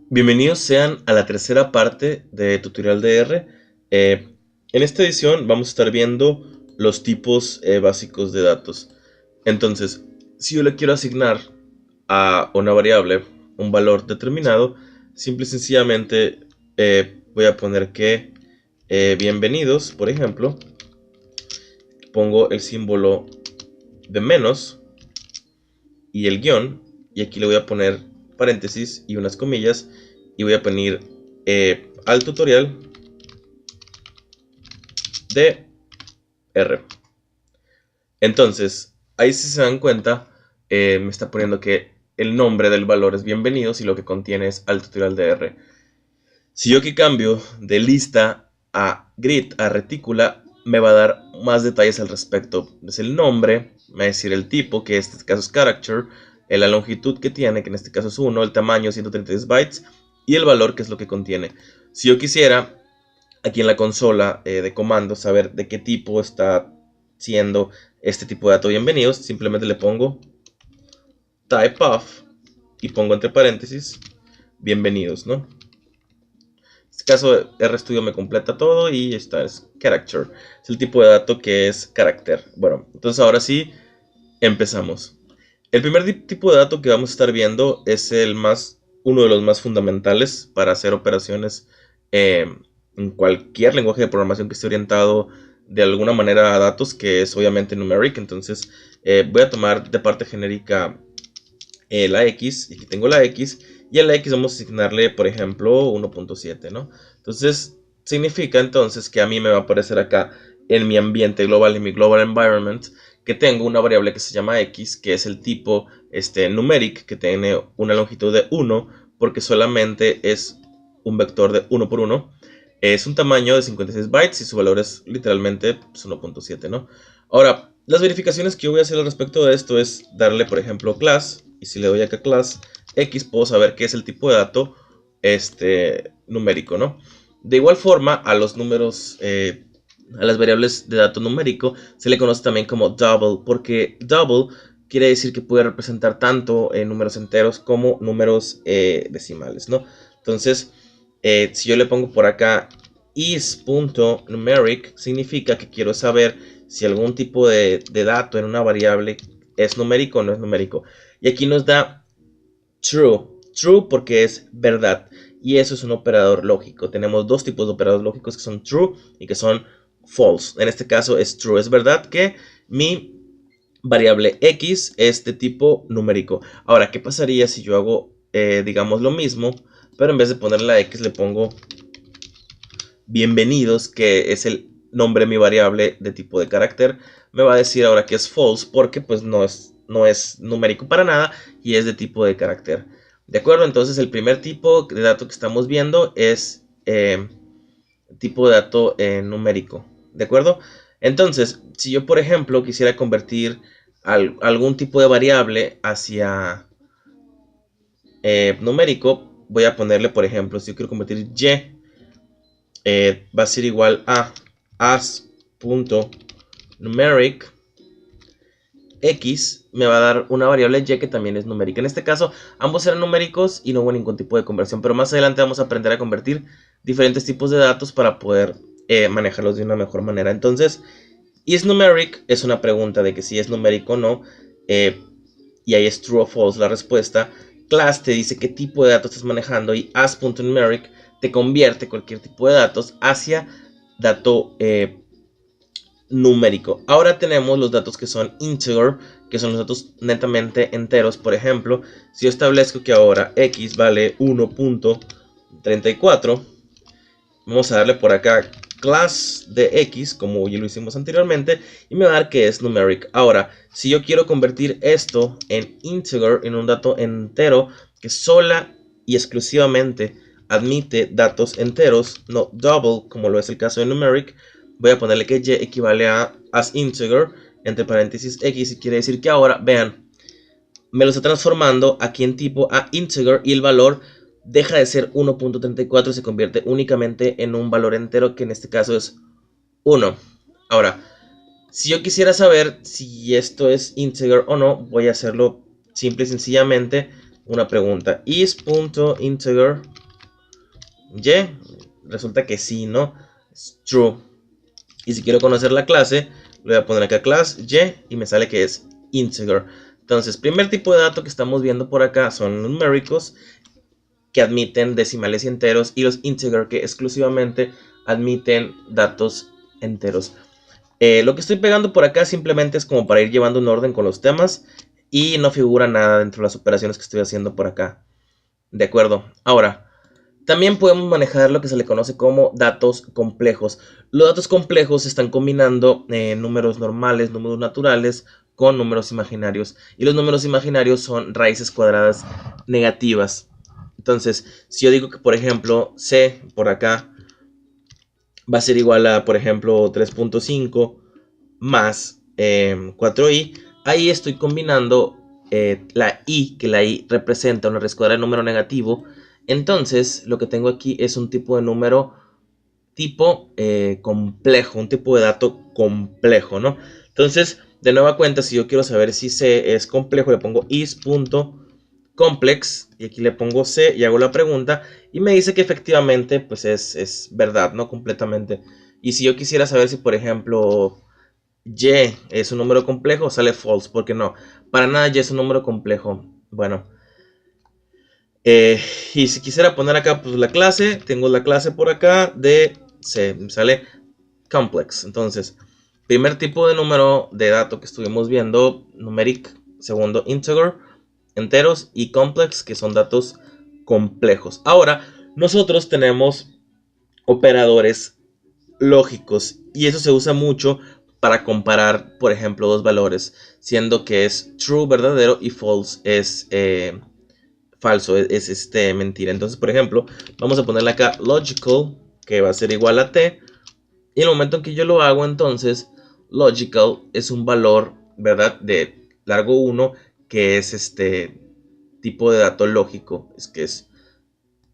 Bienvenidos sean a la tercera parte de tutorial de R. En esta edición vamos a estar viendo los tipos básicos de datos. Entonces, si yo le quiero asignar a una variable un valor determinado, simple y sencillamente voy a poner que bienvenidos, por ejemplo, pongo el símbolo de menos y el guión, y aquí le voy a poner paréntesis y unas comillas, y voy a poner al tutorial de R. Entonces, ahí si se dan cuenta, me está poniendo que el nombre del valor es bienvenidos y lo que contiene es al tutorial de R. Si yo aquí cambio de lista a grid, a retícula, me va a dar más detalles al respecto. Es el nombre, me va a decir el tipo, que en este caso es character, la longitud que tiene, que en este caso es 1, el tamaño 132 bytes, y el valor, que es lo que contiene. Si yo quisiera, aquí en la consola de comandos, saber de qué tipo está siendo este tipo de dato bienvenidos, simplemente le pongo type of y pongo entre paréntesis bienvenidos, ¿no? En este caso RStudio me completa todo y esta es character, es el tipo de dato que es carácter. Bueno, entonces ahora sí empezamos. El primer tipo de dato que vamos a estar viendo es uno de los más fundamentales para hacer operaciones en cualquier lenguaje de programación que esté orientado de alguna manera a datos, que es obviamente numeric. Entonces voy a tomar de parte genérica la X, y aquí tengo la X, y a la X vamos a asignarle, por ejemplo, 1.7, ¿no? Entonces significa entonces que a mí me va a aparecer acá en mi ambiente global, en mi global environment, que tengo una variable que se llama X, que es el tipo numeric, que tiene una longitud de 1, porque solamente es un vector de 1 por 1. Es un tamaño de 56 bytes y su valor es literalmente 1.7, ¿no? Ahora, las verificaciones que yo voy a hacer al respecto de esto es darle, por ejemplo, class, y si le doy acá class X, puedo saber qué es el tipo de dato numérico, ¿no? De igual forma, a los números, a las variables de dato numérico, se le conoce también como double, porque double quiere decir que puede representar tanto números enteros como números decimales, ¿no? Entonces, si yo le pongo por acá is.numeric, significa que quiero saber si algún tipo de dato en una variable es numérico o no es numérico. Y aquí nos da true. True porque es verdad. Y eso es un operador lógico. Tenemos dos tipos de operadores lógicos que son true y que son false. En este caso es true. Es verdad que mi variable X es de tipo numérico. Ahora, ¿qué pasaría si yo hago, digamos, lo mismo, pero en vez de ponerle la X le pongo bienvenidos, que es el nombre de mi variable de tipo de carácter? Me va a decir ahora que es false porque pues no es numérico para nada y es de tipo de carácter. ¿De acuerdo? Entonces el primer tipo de dato que estamos viendo es tipo de dato numérico. ¿De acuerdo? Entonces, si yo por ejemplo quisiera convertir algún tipo de variable hacia numérico, voy a ponerle, por ejemplo, si yo quiero convertir y, va a ser igual a as.numeric X, me va a dar una variable y que también es numérica. En este caso, ambos eran numéricos y no hubo ningún tipo de conversión, pero más adelante vamos a aprender a convertir diferentes tipos de datos para poder manejarlos de una mejor manera. Entonces, isNumeric es una pregunta de que si es numérico o no, y ahí es true o false la respuesta. Class te dice qué tipo de datos estás manejando, y as.numeric te convierte cualquier tipo de datos hacia dato numérico. Ahora tenemos los datos que son integer, que son los datos netamente enteros. Por ejemplo, si yo establezco que ahora X vale 1.34, vamos a darle por acá class de X, como ya lo hicimos anteriormente, y me va a dar que es numeric. Ahora, si yo quiero convertir esto en integer, en un dato entero que sola y exclusivamente admite datos enteros, no double, como lo es el caso de numeric, voy a ponerle que y equivale a asInteger, entre paréntesis X, y quiere decir que ahora, vean, me lo está transformando aquí en tipo a integer, y el valor deja de ser 1.34 y se convierte únicamente en un valor entero, que en este caso es 1. Ahora, si yo quisiera saber si esto es integer o no, voy a hacerlo simple y sencillamente una pregunta. Is.integer Y, resulta que sí, ¿no? Es true. Y si quiero conocer la clase, le voy a poner acá class y me sale que es integer. Entonces, primer tipo de dato que estamos viendo por acá son numéricos, que admiten decimales y enteros, y los integer, que exclusivamente admiten datos enteros. Lo que estoy pegando por acá simplemente es como para ir llevando un orden con los temas, y no figura nada dentro de las operaciones que estoy haciendo por acá. De acuerdo. Ahora, también podemos manejar lo que se le conoce como datos complejos. Los datos complejos están combinando números normales, números naturales, con números imaginarios. Y los números imaginarios son raíces cuadradas negativas. Entonces, si yo digo que, por ejemplo, C por acá va a ser igual a, por ejemplo, 3.5 más 4i, ahí estoy combinando la i, que la i representa una raíz cuadrada de número negativo. Entonces, lo que tengo aquí es un tipo de número tipo complejo, un tipo de dato complejo, ¿no? Entonces, de nueva cuenta, si yo quiero saber si C es complejo, le pongo is.complex y aquí le pongo C y hago la pregunta y me dice que efectivamente pues es verdad, ¿no? Completamente. Y si yo quisiera saber si, por ejemplo, Y es un número complejo, sale false, porque no, para nada Y es un número complejo. Bueno, y si quisiera poner acá pues la clase, tengo la clase por acá de C, me sale complex. Entonces, primer tipo de número de dato que estuvimos viendo, numeric, segundo integer, enteros, y complex, que son datos complejos. Ahora, nosotros tenemos operadores lógicos y eso se usa mucho para comparar, por ejemplo, dos valores, siendo que es true, verdadero, y false es falso, es mentira. Entonces, por ejemplo, vamos a ponerle acá logical, que va a ser igual a t, y en el momento en que yo lo hago, entonces logical es un valor, ¿verdad?, de largo 1, que es este tipo de dato lógico, es que es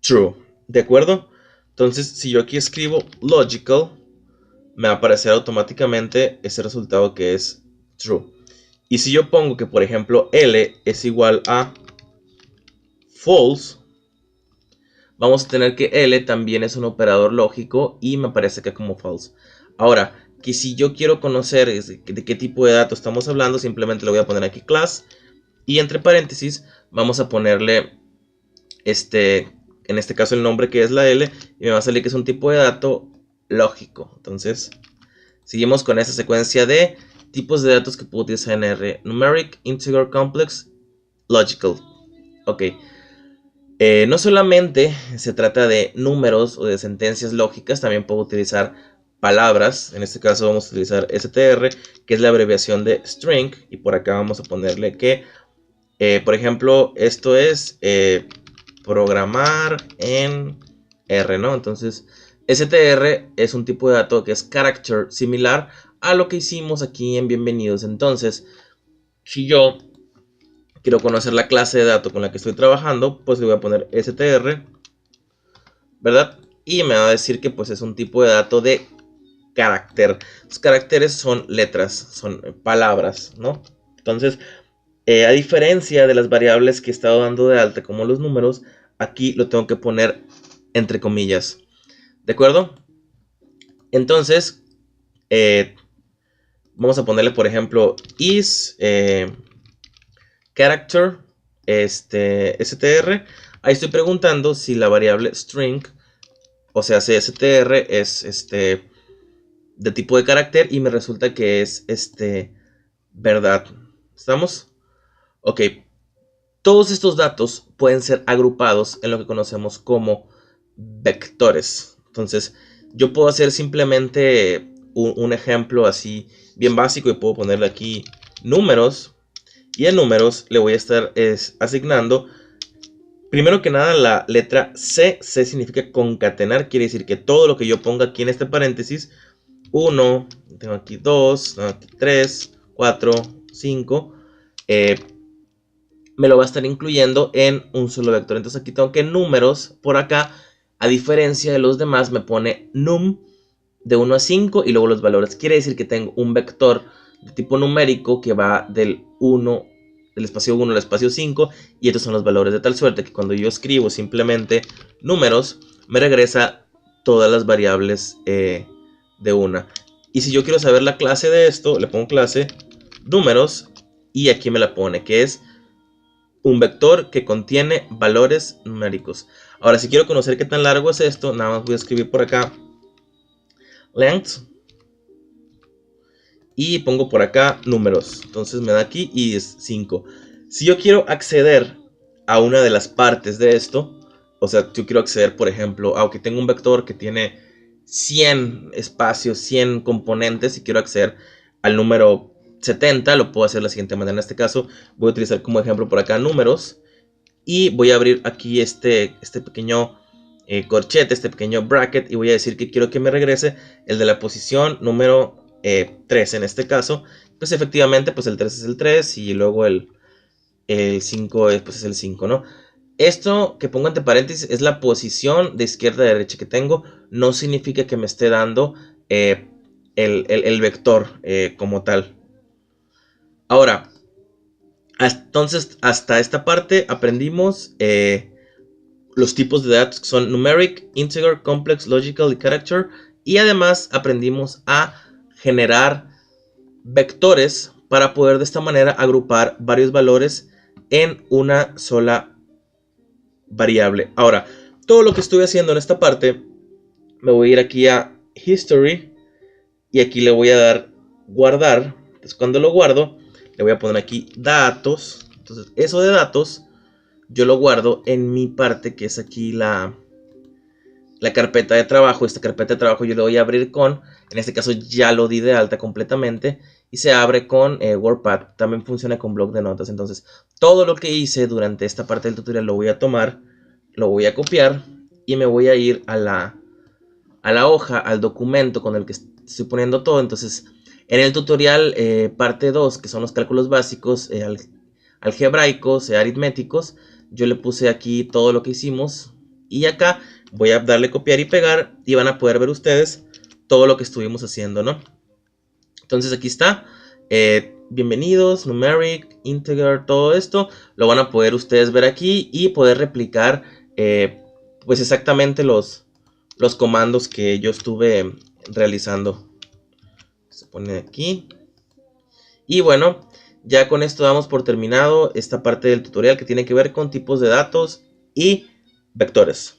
true, ¿de acuerdo? Entonces, si yo aquí escribo logical, me va a aparecer automáticamente ese resultado que es true. Y si yo pongo que, por ejemplo, L es igual a false, vamos a tener que L también es un operador lógico y me aparece que como false. Ahora, que si yo quiero conocer de qué tipo de datos estamos hablando, simplemente le voy a poner aquí class y entre paréntesis vamos a ponerle en este caso el nombre que es la L, y me va a salir que es un tipo de dato lógico. Entonces, seguimos con esta secuencia de tipos de datos que puedo utilizar en R: numeric, integer, complex, logical. Ok. No solamente se trata de números o de sentencias lógicas, también puedo utilizar palabras. En este caso vamos a utilizar str, que es la abreviación de string, y por acá vamos a ponerle que, por ejemplo, esto es programar en R, ¿no? Entonces, str es un tipo de dato que es character, similar a lo que hicimos aquí en bienvenidos. Entonces, si yo quiero conocer la clase de dato con la que estoy trabajando, pues le voy a poner str, ¿verdad? Y me va a decir que pues es un tipo de dato de carácter. Los caracteres son letras, son palabras, ¿no? Entonces, a diferencia de las variables que he estado dando de alta, como los números, aquí lo tengo que poner entre comillas. ¿De acuerdo? Entonces, vamos a ponerle, por ejemplo, is character str. Ahí estoy preguntando si la variable string, o sea, si str es de tipo de carácter, y me resulta que es verdad. ¿Estamos? Ok. Todos estos datos pueden ser agrupados en lo que conocemos como vectores. Entonces, yo puedo hacer simplemente un ejemplo así bien básico y puedo ponerle aquí números. Y en números le voy a estar asignando, primero que nada, la letra C. C significa concatenar, quiere decir que todo lo que yo ponga aquí en este paréntesis, 1, tengo aquí 2, tengo aquí 3, 4, 5, me lo va a estar incluyendo en un solo vector. Entonces aquí tengo que números por acá, a diferencia de los demás, me pone num de 1 a 5 y luego los valores. Quiere decir que tengo un vector de tipo numérico que va del espacio 1 al espacio 5, y estos son los valores, de tal suerte que cuando yo escribo simplemente números, me regresa todas las variables de una. Y si yo quiero saber la clase de esto, le pongo clase números y aquí me la pone, que es un vector que contiene valores numéricos. Ahora, si quiero conocer qué tan largo es esto, nada más voy a escribir por acá length y pongo por acá números. Entonces me da aquí y es 5. Si yo quiero acceder a una de las partes de esto, o sea, yo quiero acceder, por ejemplo, aunque tengo un vector que tiene 100 espacios, 100 componentes, y quiero acceder al número 70, lo puedo hacer de la siguiente manera. En este caso voy a utilizar como ejemplo por acá números y voy a abrir aquí este pequeño corchete, este pequeño bracket, y voy a decir que quiero que me regrese el de la posición número 3 en este caso. Pues efectivamente, pues el 3 es el 3 y luego el 5 pues es el 5, ¿no? Esto que pongo entre paréntesis es la posición de izquierda a derecha que tengo. No significa que me esté dando el vector como tal. Ahora, entonces hasta esta parte aprendimos los tipos de datos que son numeric, integer, complex, logical y character. Y además aprendimos a generar vectores para poder de esta manera agrupar varios valores en una sola variable. Ahora, todo lo que estuve haciendo en esta parte, me voy a ir aquí a History y aquí le voy a dar guardar. Entonces cuando lo guardo, le voy a poner aquí datos. Entonces eso de datos, yo lo guardo en mi parte, que es aquí la carpeta de trabajo. Esta carpeta de trabajo yo le voy a abrir con, en este caso ya lo di de alta completamente, y se abre con WordPad. También funciona con bloc de notas. Entonces todo lo que hice durante esta parte del tutorial lo voy a tomar, lo voy a copiar y me voy a ir a la hoja, al documento con el que estoy poniendo todo. Entonces en el tutorial parte 2, que son los cálculos básicos algebraicos, aritméticos, yo le puse aquí todo lo que hicimos y acá voy a darle copiar y pegar y van a poder ver ustedes todo lo que estuvimos haciendo, ¿no? Entonces aquí está, bienvenidos, numeric, integer, todo esto lo van a poder ustedes ver aquí y poder replicar pues exactamente los comandos que yo estuve realizando. Se pone aquí y bueno, ya con esto damos por terminado esta parte del tutorial que tiene que ver con tipos de datos y vectores.